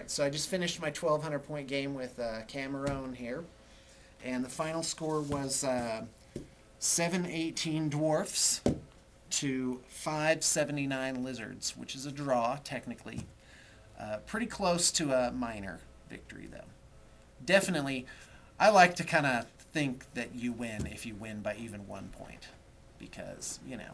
Alright, so I just finished my 1,200 point game with Cameron here. And the final score was 718 Dwarfs to 579 Lizards, which is a draw, technically. Pretty close to a minor victory, though. Definitely, I like to kind of think that you win if you win by even 1 point. Because, you know,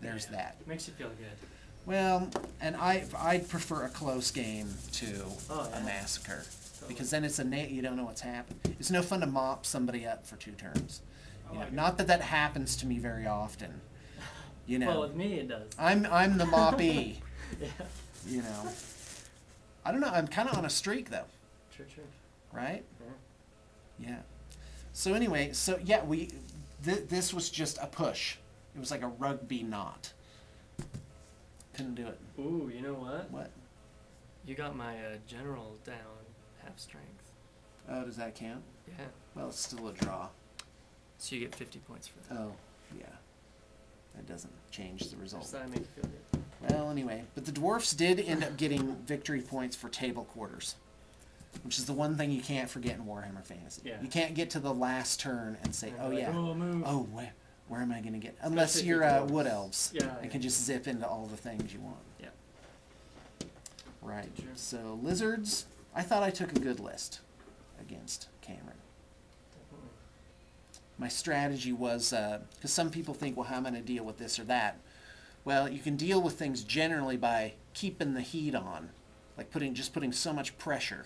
there's that. It makes you feel good. Well, and I'd prefer a close game to a massacre. Totally. Because then it's you don't know what's happened. It's no fun to mop somebody up for 2 turns. You know, not that that happens to me very often. You know. Well, with me it does. I'm the moppy. Yeah. You know. I don't know. I'm kind of on a streak though. True. Right? Yeah. Yeah. So anyway, so yeah, this was just a push. It was like a rugby knot. Couldn't do it. Ooh, you know what? What? You got my general down half strength. Oh, does that count? Yeah. Well, it's still a draw. So you get 50 points for that. Oh, yeah. That doesn't change the result. Does that make you feel good? Well, anyway. But the Dwarfs did end up getting victory points for table quarters, which is the one thing you can't forget in Warhammer Fantasy. Yeah. You can't get to the last turn and say, oh, yeah. Move. Oh, where am I going to get? Unless you're Wood Elves. Yeah. And can just zip into all the things you want. Yeah. Right. Sure. So, Lizards, I thought I took a good list against Cameron. Definitely. My strategy was, because some people think, well, how am I going to deal with this or that? Well, you can deal with things generally by keeping the heat on, like just putting so much pressure.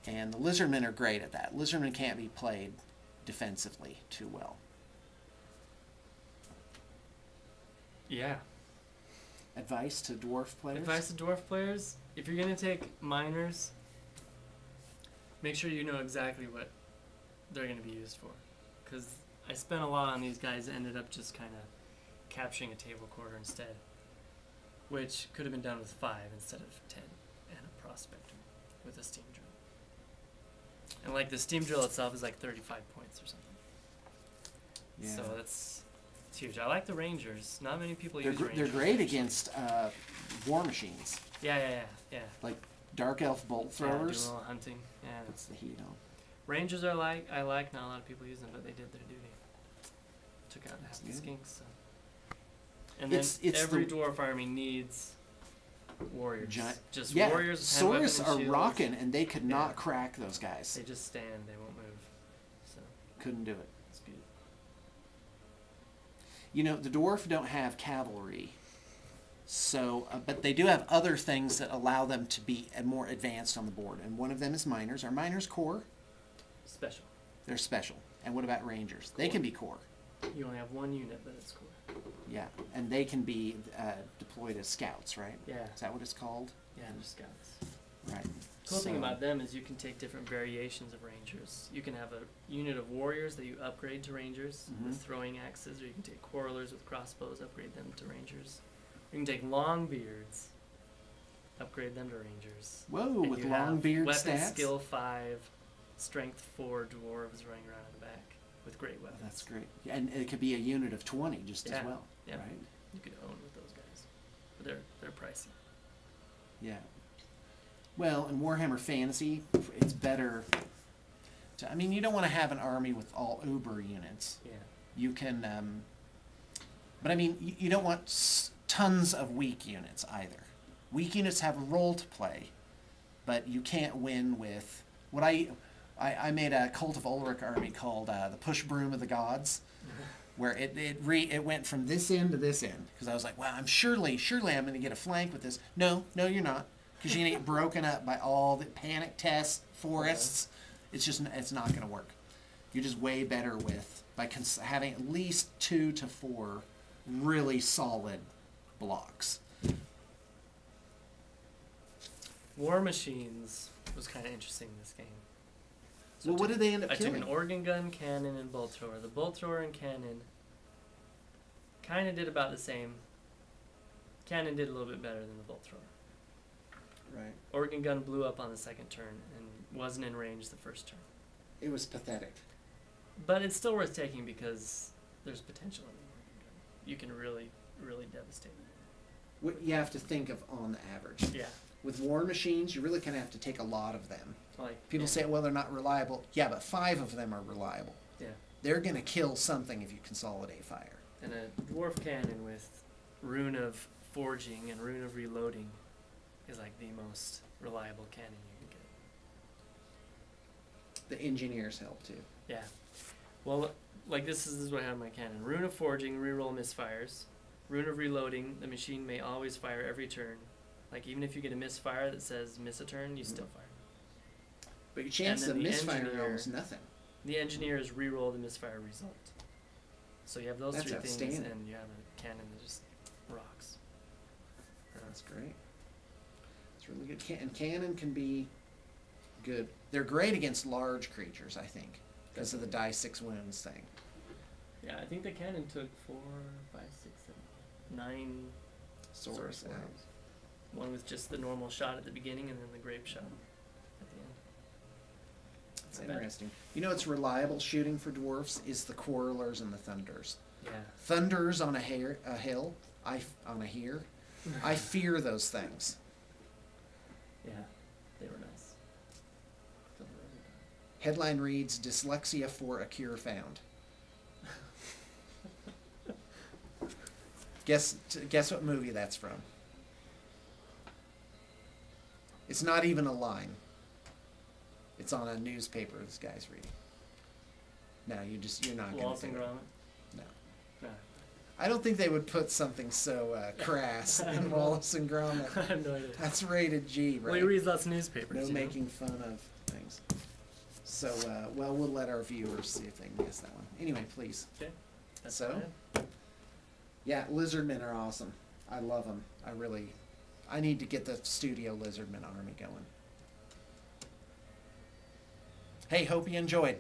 And the Lizardmen are great at that. Lizardmen can't be played defensively too well. Yeah. Advice to Dwarf players? Advice to Dwarf players, if you're going to take minors, make sure you know exactly what they're going to be used for. Because I spent a lot on these guys that ended up just kind of capturing a table quarter instead, which could have been done with 5 instead of 10, and a prospector with a steam drill. And like the steam drill itself is like 35 points or something. Yeah. So it's huge. I like the Rangers. Not many people use Rangers. They're great against war machines. Yeah. Like Dark Elf bolt throwers. Yeah, do a little hunting. Yeah. Puts the heat on. Rangers are I like. Not a lot of people use them, but they did their duty. Took out half the skinks. So. And then every dwarf army needs warriors. Warriors. Saurus are rocking, and they could not crack those guys. They just stand. They won't move. So couldn't do it. It's good. You know, the dwarf don't have cavalry, so but they do have other things that allow them to be more advanced on the board, and one of them is miners. Are miners core? Special. They're special. And what about rangers? Core. They can be core. You only have one unit, but it's core. Yeah, and they can be deployed as scouts, right? Yeah. Is that what it's called? Yeah, they're scouts. Right. Cool thing about them is you can take different variations of rangers. You can have a unit of warriors that you upgrade to rangers with throwing axes, or you can take quarrelers with crossbows, upgrade them to rangers. You can take longbeards, upgrade them to rangers. Whoa, and with longbeard stats? Weapon skill 5, strength 4 dwarves running around in the back with great weapons. Oh, that's great. Yeah, and it could be a unit of 20 just as well. Yeah. Right? You could own with those guys. But they're pricey. Yeah. Well, in Warhammer Fantasy, it's better to, I mean, you don't want to have an army with all uber units. Yeah. You can, but I mean, you don't want tons of weak units either. Weak units have a role to play, but you can't win with, what I made a Cult of Ulrich army called the Push Broom of the Gods, where it went from this end to this end, because I was like, wow, surely I'm going to get a flank with this. No, you're not. Because you're going to get broken up by all the panic tests, forests. It's not going to work. You're just way better by having at least 2 to 4 really solid blocks. War Machines was kind of interesting in this game. So what did they end up killing? I took an organ gun, cannon, and bolt thrower. The bolt thrower and cannon kind of did about the same. Cannon did a little bit better than the bolt thrower. Right. Organ gun blew up on the second turn and wasn't in range the first turn. It was pathetic. But it's still worth taking because there's potential in the organ gun. You can really, really devastate it. What you have to think of on the average. Yeah. with war machines, you really kind of have to take a lot of them. Like People say, well, they're not reliable. Yeah, but 5 of them are reliable. Yeah. They're going to kill something if you consolidate fire. And a dwarf cannon with rune of forging and rune of reloading is like the most reliable cannon you can get. The engineers help too. Yeah. Well, like this is what I have in my cannon. Rune of forging, reroll misfires. Rune of reloading, the machine may always fire every turn. Like even if you get a misfire that says miss a turn, you still fire. But your chance of the misfiring engineer- almost nothing. The engineers reroll the misfire result. So you have those That's 3 things, outstanding. and you have a cannon that just rocks. That's great. It's really good. And cannon can be good. They're great against large creatures, I think, because of the die 6 wounds thing. Yeah, I think the cannon took 4, 5, 6, 7, 9 Source source out. wounds. One with just the normal shot at the beginning, and then the grape shot at the end. That's Not bad. interesting. You know, it's reliable shooting for dwarfs is the quarrelers and the thunders. Yeah. Thunders on a hill. On a here. I fear those things. Yeah, they were nice. Headline reads, "Dyslexia for a cure found." Guess what movie that's from? It's not even a line. It's on a newspaper this guy's reading. No, you're not going to Wallace do and it. Gromit? No. No. I don't think they would put something so crass in Wallace and Gromit. I have no idea. That's rated G, right? Well, he reads lots of newspapers. No you know? making fun of things. So, well, we'll let our viewers see if they can guess that one. Anyway, please. Okay. That's So? what I have. Yeah, Lizardmen are awesome. I love them. I need to get the studio Lizardmen army going. Hey, hope you enjoyed.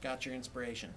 Got your inspiration.